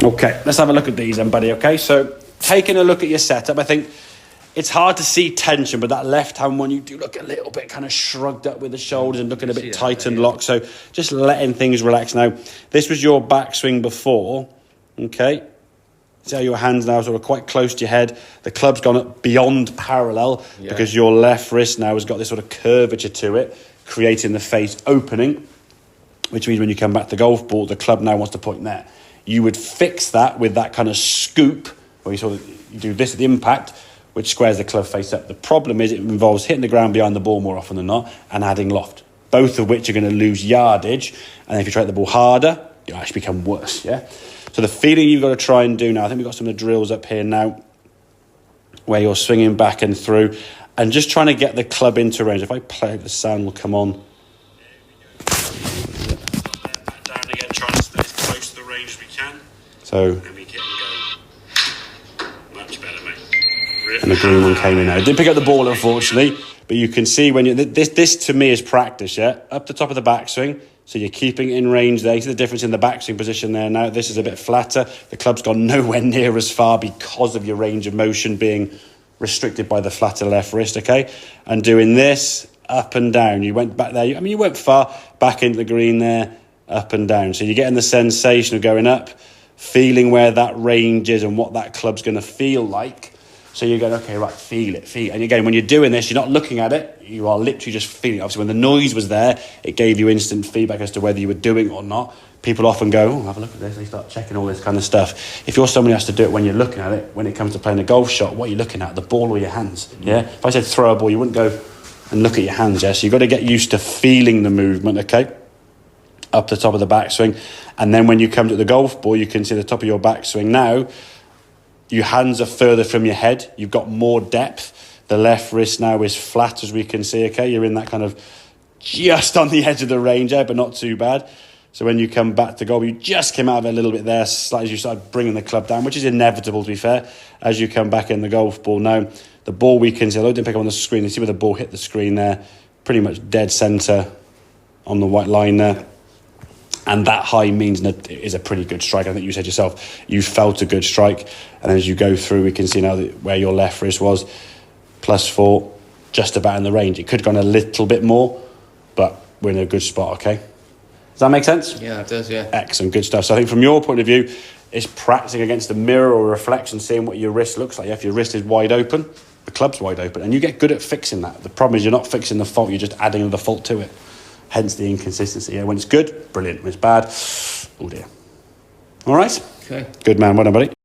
Okay, let's have a look at these then, buddy, okay? So, taking a look at your setup, I think it's hard to see tension, but that left-hand one, you do look a little bit kind of shrugged up with the shoulders and looking a bit tight and locked. So, just letting things relax. Now, this was your backswing before, okay? See how your hands now are sort of quite close to your head. The club's gone up beyond parallel because your left wrist now has got this sort of curvature to it, creating the face opening, which means when you come back to the golf ball, the club now wants to point there. You would fix that with that kind of scoop, where you do this at the impact, which squares the club face up. The problem is it involves hitting the ground behind the ball more often than not and adding loft, both of which are going to lose yardage. And if you try to hit the ball harder, you'll actually become worse, yeah? So the feeling you've got to try and do now, I think we've got some of the drills up here now, where you're swinging back and through, and just trying to get the club into range. If I play, the sound will come on. Down again, trying to stay as close to the range as we can. So, and we get and go. Much better, mate. Really? And the green one came in now. It didn't pick up the ball, unfortunately, but you can see when you this to me is practice, yeah? Up the top of the backswing, so you're keeping it in range there. You see the difference in the backswing position there now. This is a bit flatter. The club's gone nowhere near as far because of your range of motion being restricted by the flatter left wrist, okay? And doing this up and down. You went back there. You went far back into the green there, up and down. So you're getting the sensation of going up, feeling where that range is and what that club's going to feel like. So you're going, okay, right, feel it. And again, when you're doing this, you're not looking at it. You are literally just feeling it. Obviously, when the noise was there, it gave you instant feedback as to whether you were doing it or not. People often go, oh, have a look at this. They start checking all this kind of stuff. If you're somebody who has to do it when you're looking at it, when it comes to playing a golf shot, what are you looking at? The ball or your hands? Yeah? If I said throw a ball, you wouldn't go and look at your hands, yeah? So you've got to get used to feeling the movement, okay? Up the top of the backswing. And then when you come to the golf ball, you can see the top of your backswing now. Your hands are further from your head. You've got more depth. The left wrist now is flat, as we can see, okay? You're in that kind of just on the edge of the range there, but not too bad. So when you come back to golf, you just came out of it a little bit there, slightly as you started bringing the club down, which is inevitable, to be fair, as you come back in the golf ball. Now, the ball we can see, although it didn't pick up on the screen, you see where the ball hit the screen there, pretty much dead centre on the white line there. And that high means that it is a pretty good strike. I think you said yourself, you felt a good strike. And as you go through, we can see now where your left wrist was, +4, just about in the range. It could have gone a little bit more, but we're in a good spot, okay? Does that make sense? Yeah, it does, yeah. Excellent, good stuff. So I think from your point of view, it's practicing against the mirror or reflection, seeing what your wrist looks like. If your wrist is wide open, the club's wide open. And you get good at fixing that. The problem is you're not fixing the fault, you're just adding the fault to it. Hence the inconsistency. Yeah, when it's good, brilliant. When it's bad, oh dear. All right? Okay. Good man. Well done, buddy.